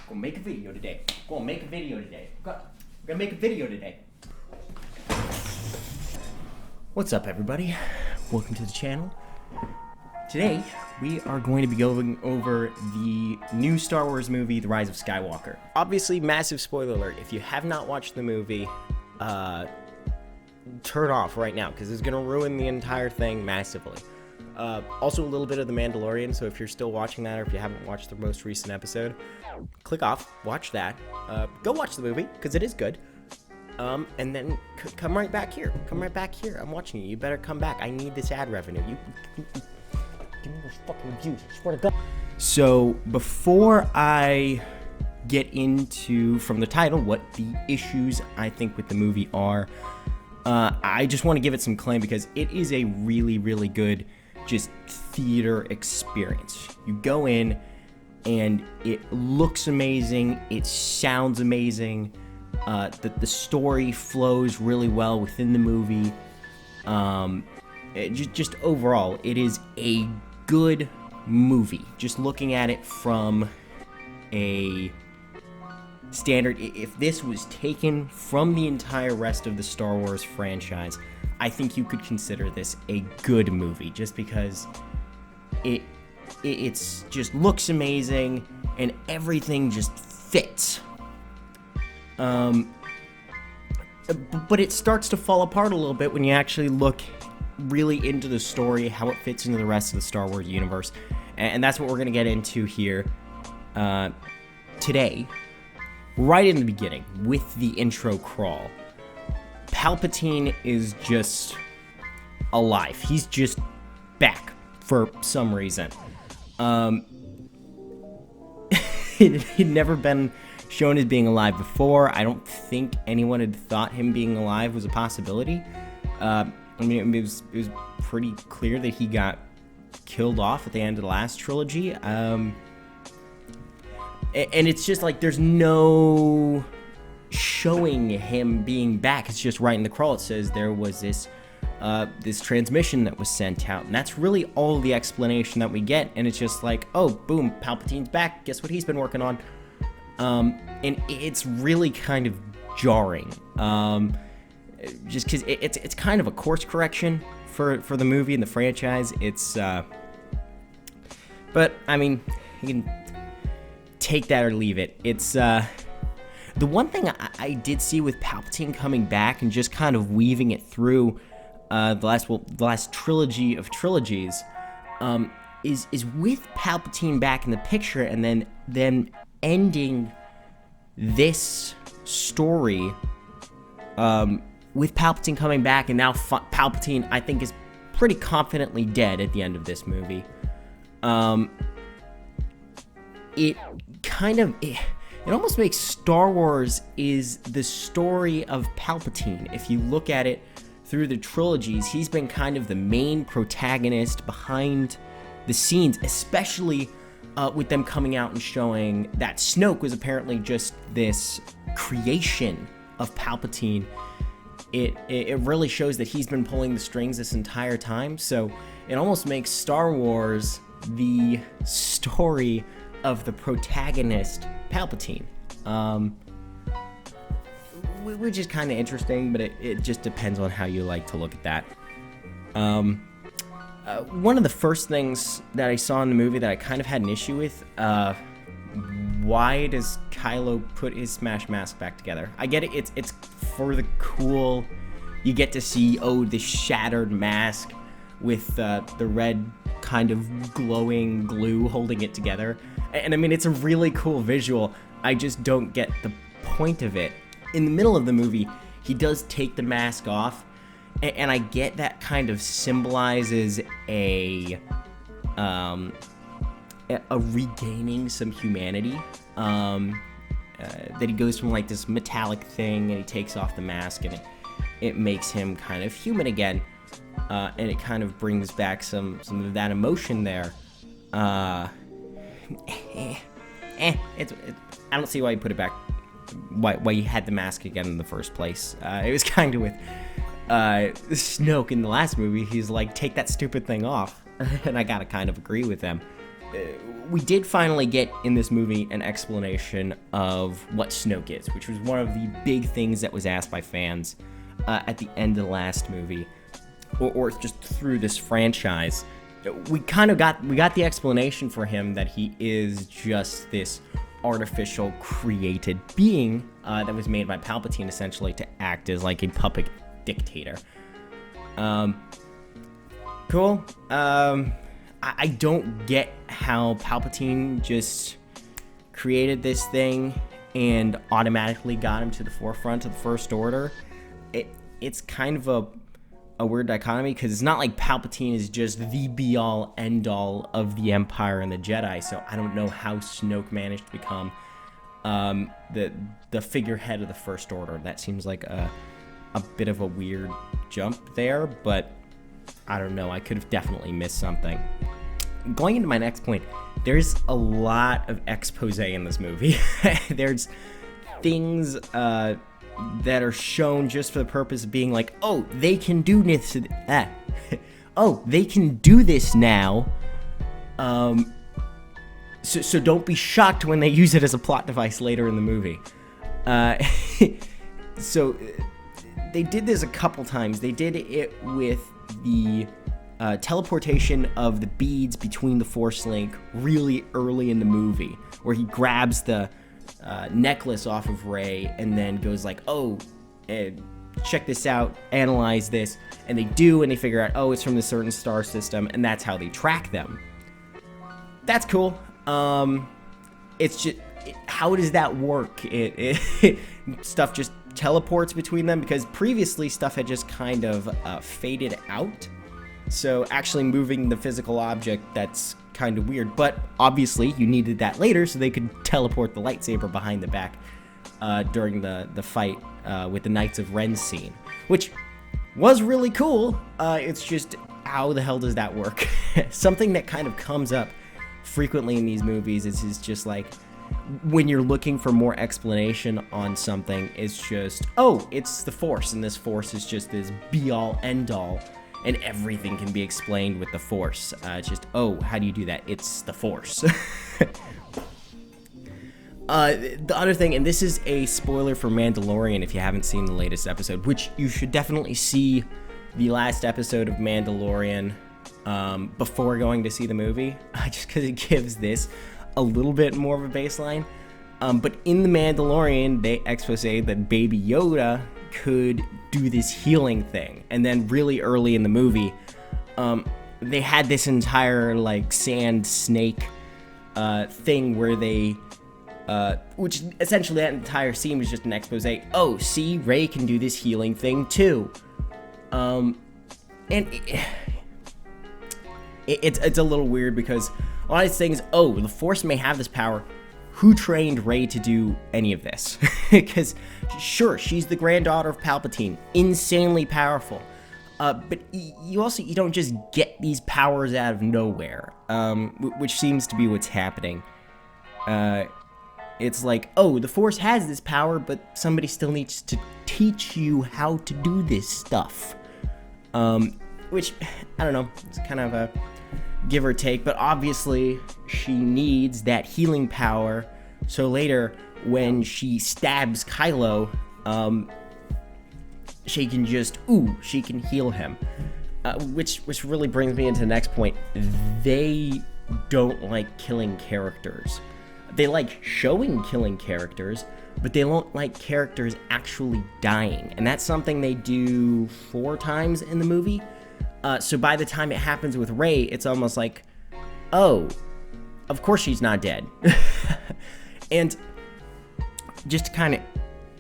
gonna make a video today. We're gonna make a video today. What's up, everybody? Welcome to the channel. Today, we are going to be going over the new Star Wars movie, The Rise of Skywalker. Obviously, massive spoiler alert. If you have not watched the movie, turn off right now, because it's going to ruin the entire thing massively. Also, a little bit of The Mandalorian, so if you're still watching that, or if you haven't watched the most recent episode, click off, watch that. Go watch the movie, because it is good. And then come right back here. I'm watching you. You better come back. I need this ad revenue. You give me those fucking views. I swear to God. So, before I get into, from the title, what the issues I think with the movie are, I just want to give it some claim because it is a really, really good just theater experience. You go in and it looks amazing, it sounds amazing, the story flows really well within the movie. Just overall, it is a good movie. Just looking at it from a standard, if this was taken from the entire rest of the Star Wars franchise, I think you could consider this a good movie, just because it's just looks amazing and everything just fits. But it starts to fall apart a little bit when you actually look really into the story, how it fits into the rest of the Star Wars universe, and that's what we're gonna get into here today. Right in the beginning, with the intro crawl, Palpatine is just alive. He's just back for some reason. He'd never been shown as being alive before. I don't think anyone had thought him being alive was a possibility. I mean, it was pretty clear that he got killed off at the end of the last trilogy. And it's just like there's no showing him being back. It's just right in the crawl. It says there was this transmission that was sent out, and that's really all the explanation that we get. And it's just like, oh, boom, Palpatine's back. Guess what he's been working on? And it's really kind of jarring. Just because it's kind of a course correction for the movie and the franchise. But I mean, you can take that or leave it. It's the one thing I did see with Palpatine coming back and just kind of weaving it through the last trilogy of trilogies, is with Palpatine back in the picture, and then ending this story with Palpatine coming back, and now Palpatine, I think, is pretty confidently dead at the end of this movie. It almost makes Star Wars is the story of Palpatine. If you look at it through the trilogies, he's been kind of the main protagonist behind the scenes, especially with them coming out and showing that Snoke was apparently just this creation of Palpatine. It really shows that he's been pulling the strings this entire time, so it almost makes Star Wars the story of the protagonist, Palpatine, which is kind of interesting, but it just depends on how you like to look at that. One of the first things that I saw in the movie that I kind of had an issue with, why does Kylo put his Smash mask back together? I get it, it's for the cool, you get to see, this shattered mask with the red kind of glowing glue holding it together. And I mean, it's a really cool visual. I just don't get the point of it. In the middle of the movie, he does take the mask off, and I get that kind of symbolizes a regaining some humanity. That he goes from like this metallic thing, and he takes off the mask, and it makes him kind of human again. And it kind of brings back some of that emotion there. I don't see why you put it back, why you had the mask again in the first place. It was kind of with Snoke in the last movie. He's like, take that stupid thing off. And I gotta kind of agree with them. we did finally get in this movie an explanation of what Snoke is, which was one of the big things that was asked by fans at the end of the last movie, or just through this franchise. We got the explanation for him that he is just this artificial created being that was made by Palpatine, essentially to act as like a puppet dictator. Cool. I don't get how Palpatine just created this thing and automatically got him to the forefront of the First Order. It's kind of a weird dichotomy, because it's not like Palpatine is just the be-all, end-all of the Empire and the Jedi, so I don't know how Snoke managed to become the figurehead of the First Order. That seems like a bit of a weird jump there, but I don't know. I could have definitely missed something. Going into my next point, there's a lot of expose in this movie. There's things that are shown just for the purpose of being like, oh, they can do this. Oh, they can do this now. So don't be shocked when they use it as a plot device later in the movie. So they did this a couple times. They did it with the teleportation of the beads between the Force Link really early in the movie, where he grabs the necklace off of Rey and then goes like, oh, check this out, analyze this, and they do, and they figure out, oh, it's from a certain star system, and that's how they track them. That's cool. It's just, how does that work? Stuff just teleports between them, because previously stuff had just kind of faded out. So actually moving the physical object, that's kind of weird. But obviously you needed that later so they could teleport the lightsaber behind the back during the fight with the Knights of Ren scene, which was really cool. It's just, how the hell does that work? Something that kind of comes up frequently in these movies is just like, when you're looking for more explanation on something, it's just, oh, it's the Force, and this Force is just this be-all, end-all, and everything can be explained with the Force. It's just, oh, how do you do that? It's the Force. The other thing, and this is a spoiler for Mandalorian if you haven't seen the latest episode, which you should definitely see the last episode of Mandalorian before going to see the movie, just because it gives this a little bit more of a baseline. But in the Mandalorian, they expose that Baby Yoda could do this healing thing, and then really early in the movie, they had this entire like sand snake thing where they which essentially that entire scene was just an expose. Oh, see, Rey can do this healing thing too. And it's a little weird, because a lot of these things, oh, the Force may have this power. Who trained Rey to do any of this? Because, sure, she's the granddaughter of Palpatine, insanely powerful. But you don't just get these powers out of nowhere, which seems to be what's happening. It's like, oh, the Force has this power, but somebody still needs to teach you how to do this stuff. Which, I don't know, it's kind of a give or take, but obviously she needs that healing power, so later when she stabs Kylo, she can just, she can heal him, which really brings me into the next point. They don't like killing characters. They like showing killing characters, but they don't like characters actually dying, and that's something they do 4 times in the movie. So by the time it happens with Rey, it's almost like, oh, of course she's not dead. And just to kind of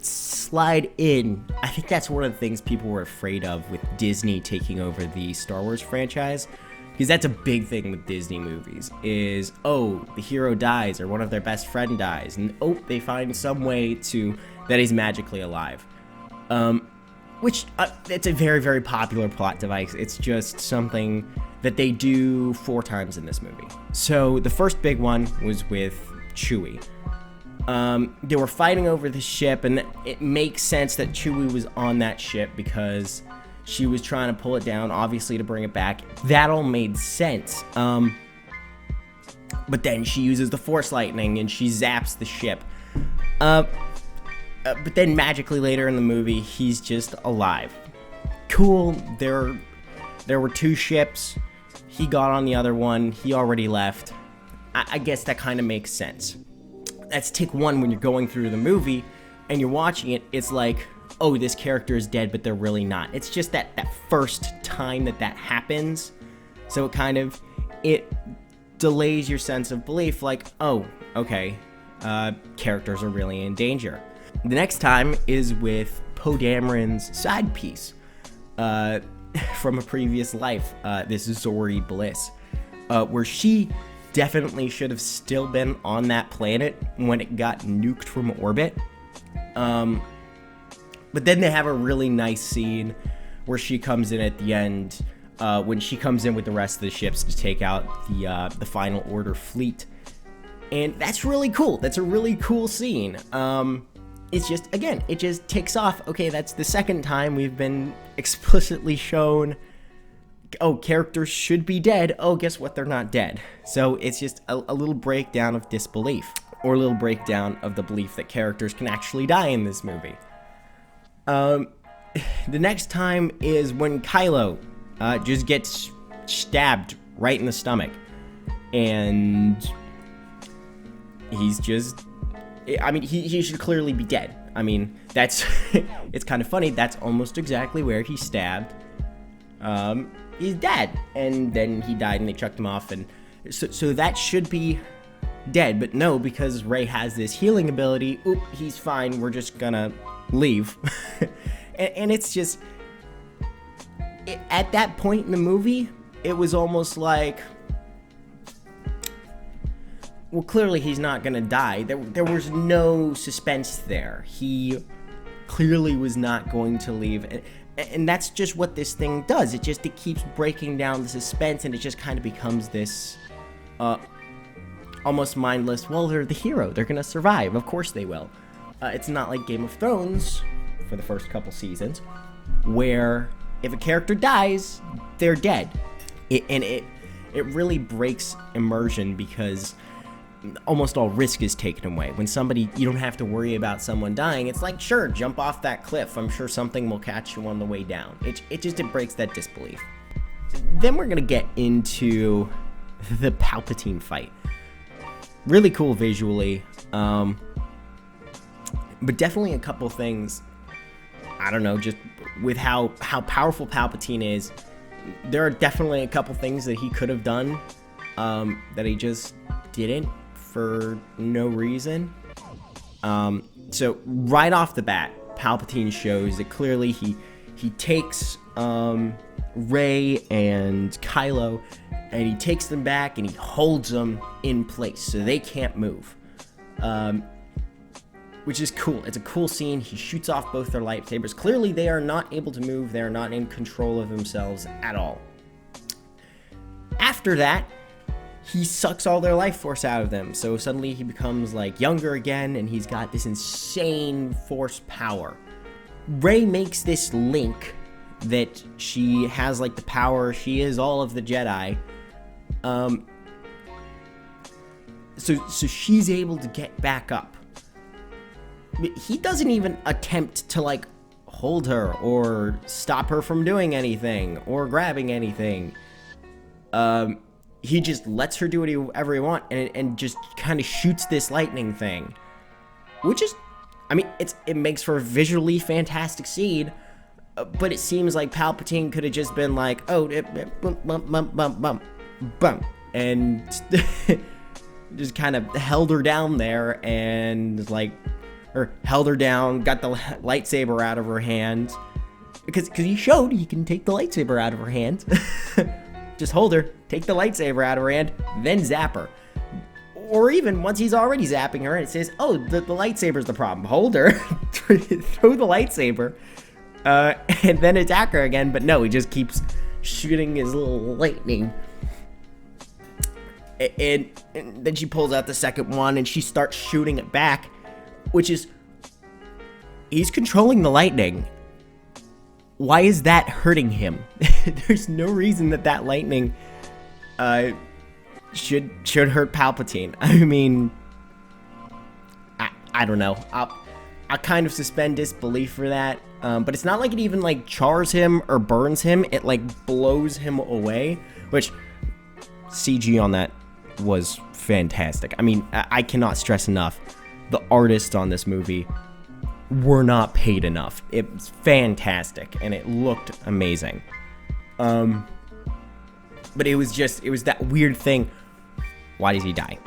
slide in, I think that's one of the things people were afraid of with Disney taking over the Star Wars franchise, because that's a big thing with Disney movies, is, oh, the hero dies, or one of their best friend dies, and oh, they find some way that he's magically alive. Which, it's a very, very popular plot device. It's just something that they do 4 times in this movie. So, the first big one was with Chewie. They were fighting over the ship, and it makes sense that Chewie was on that ship because she was trying to pull it down, obviously, to bring it back. That all made sense. But then she uses the Force lightning and she zaps the ship. But then magically later in the movie, he's just alive. Cool. There were 2 ships. He got on the other one. He already left. I guess that kind of makes sense. That's take 1 when you're going through the movie and you're watching it. It's like, oh, this character is dead, but they're really not. It's just that first time that happens. So it delays your sense of belief, like, oh, okay, characters are really in danger. The next time is with Poe Dameron's side piece from a previous life. This is Zori Bliss, where she definitely should have still been on that planet when it got nuked from orbit. But then they have a really nice scene where she comes in at the end, when she comes in with the rest of the ships to take out the Final Order fleet. And that's really cool. That's a really cool scene. It's just, again, it just ticks off. Okay, that's the second time we've been explicitly shown, oh, characters should be dead. Oh, guess what? They're not dead. So it's just a little breakdown of disbelief, or a little breakdown of the belief that characters can actually die in this movie. The next time is when Kylo just gets stabbed right in the stomach. And he's just... I mean, he should clearly be dead. I mean, that's... it's kind of funny. That's almost exactly where he stabbed. He's dead. And then he died and they chucked him off. And so that should be dead. But no, because Rey has this healing ability. Oop, he's fine. We're just gonna leave. and it's just... at that point in the movie, it was almost like... well, clearly he's not gonna die. There was no suspense there. He clearly was not going to leave, and that's just what this thing does. It keeps breaking down the suspense, and it just kind of becomes this almost mindless, well, they're the hero, they're gonna survive, of course they will. It's not like Game of Thrones for the first couple seasons, where if a character dies, they're dead. It really breaks immersion, because almost all risk is taken away. When you don't have to worry about someone dying. It's like, sure, jump off that cliff. I'm sure something will catch you on the way down. It breaks that disbelief. Then we're gonna get into the Palpatine fight. Really cool visually, but definitely a couple things. I don't know, just with how powerful Palpatine is. There are definitely a couple things that he could have done that he just didn't, for no reason. So right off the bat, Palpatine shows that clearly he takes Rey and Kylo, and he takes them back and he holds them in place so they can't move, which is cool. It's a cool scene. He shoots off both their lightsabers. Clearly they are not able to move. They are not in control of themselves at all. After that, he sucks all their life force out of them. So suddenly he becomes like younger again, and he's got this insane force power. Rey makes this link that she has like the power. She is all of the Jedi. So she's able to get back up. He doesn't even attempt to like hold her or stop her from doing anything or grabbing anything. He just lets her do whatever he wants, and just kind of shoots this lightning thing, which is, I mean, it makes for a visually fantastic scene, but it seems like Palpatine could have just been like, oh, bum, and just kind of held her down there, and like, or held her down, got the lightsaber out of her hand, because he showed he can take the lightsaber out of her hand. Just hold her, take the lightsaber out of her hand, then zap her. Or even once he's already zapping her and it says, oh, the lightsaber's the problem. Hold her, throw the lightsaber, and then attack her again. But no, he just keeps shooting his little lightning. And then she pulls out the second one and she starts shooting it back, which is, he's controlling the lightning. Why is that hurting him? There's no reason that lightning should hurt Palpatine. I mean, I don't know. I'll kind of suspend disbelief for that. But it's not like it even like chars him or burns him. It like blows him away, which CG on that was fantastic. I mean, I cannot stress enough, the artists on this movie were not paid enough. It's fantastic, and it looked amazing. But it was that weird thing. Why does he die?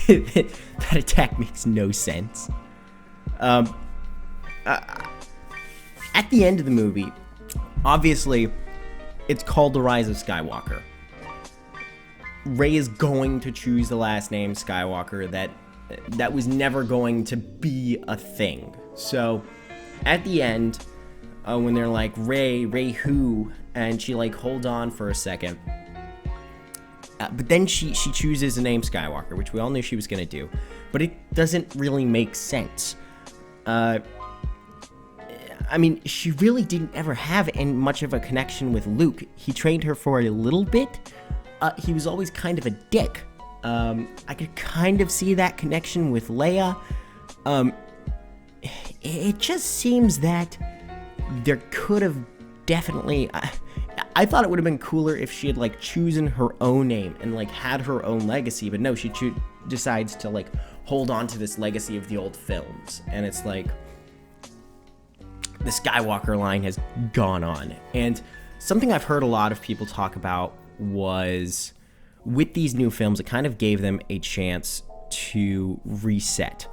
That attack makes no sense. At the end of the movie, obviously, it's called The Rise of Skywalker. Rey is going to choose the last name Skywalker. That was never going to be a thing. So, at the end, when they're like, Rey who? And she like holds on for a second. But then she chooses the name Skywalker, which we all knew she was going to do. But it doesn't really make sense. I mean, she really didn't ever have much of a connection with Luke. He trained her for a little bit. He was always kind of a dick. I could kind of see that connection with Leia. It just seems that there could have definitely... I thought it would have been cooler if she had, like, chosen her own name and, like, had her own legacy. But no, she decides to, like, hold on to this legacy of the old films. And it's like... the Skywalker line has gone on. And something I've heard a lot of people talk about was... with these new films, it kind of gave them a chance to reset.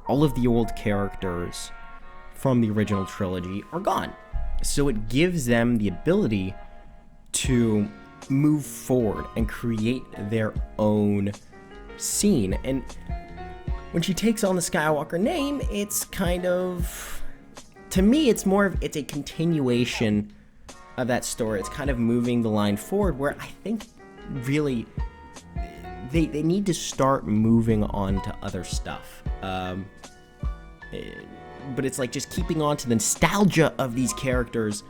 All of the old characters from the original trilogy are gone. So it gives them the ability to move forward and create their own scene. And when she takes on the Skywalker name, it's kind of... to me, it's a continuation of that story. It's kind of moving the line forward, where I think really they need to start moving on to other stuff. But it's like just keeping on to the nostalgia of these characters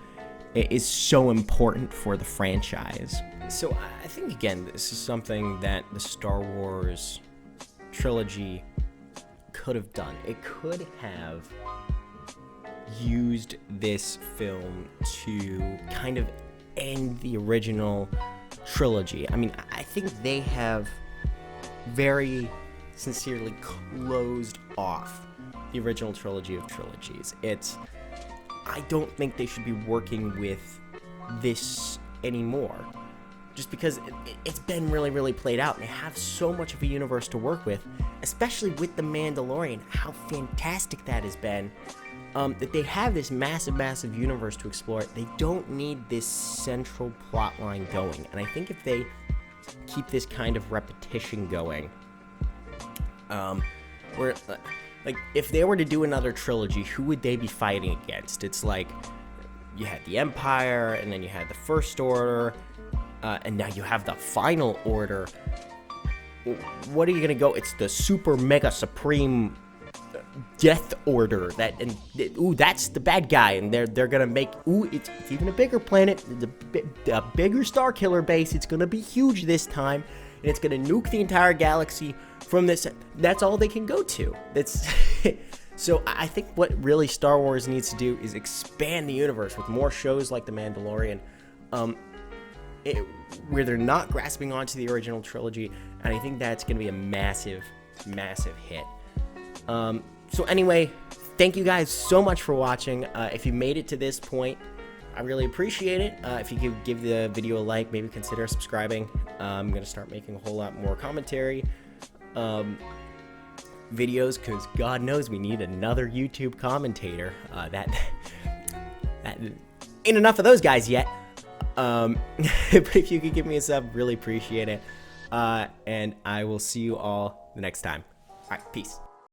is so important for the franchise. So I think, again, this is something that the Star Wars trilogy could have done. It could have used this film to kind of end the original trilogy. I mean, I think they have very sincerely closed off the original trilogy of trilogies. I don't think they should be working with this anymore, just because it's been really, really played out, and they have so much of a universe to work with, especially with The Mandalorian, how fantastic that has been. That they have this massive universe to explore. They don't need this central plot line going. And I think if they keep this kind of repetition going, where, like, if they were to do another trilogy, who would they be fighting against? It's like, you had the Empire, and then you had the First Order, and now you have the Final Order. What are you gonna go? It's the Super Mega Supreme Death Order, that's the bad guy, and they're gonna make it's even a bigger planet, a bigger Star Killer base. It's gonna be huge this time, and it's gonna nuke the entire galaxy from this. That's all they can go to. That's so I think what really Star Wars needs to do is expand the universe with more shows like The Mandalorian, where they're not grasping onto the original trilogy, and I think that's gonna be a massive hit. So anyway, thank you guys so much for watching. If you made it to this point, I really appreciate it. If you could give the video a like, maybe consider subscribing. I'm going to start making a whole lot more commentary videos, because God knows we need another YouTube commentator. That ain't enough of those guys yet. But if you could give me a sub, really appreciate it. And I will see you all the next time. All right, peace.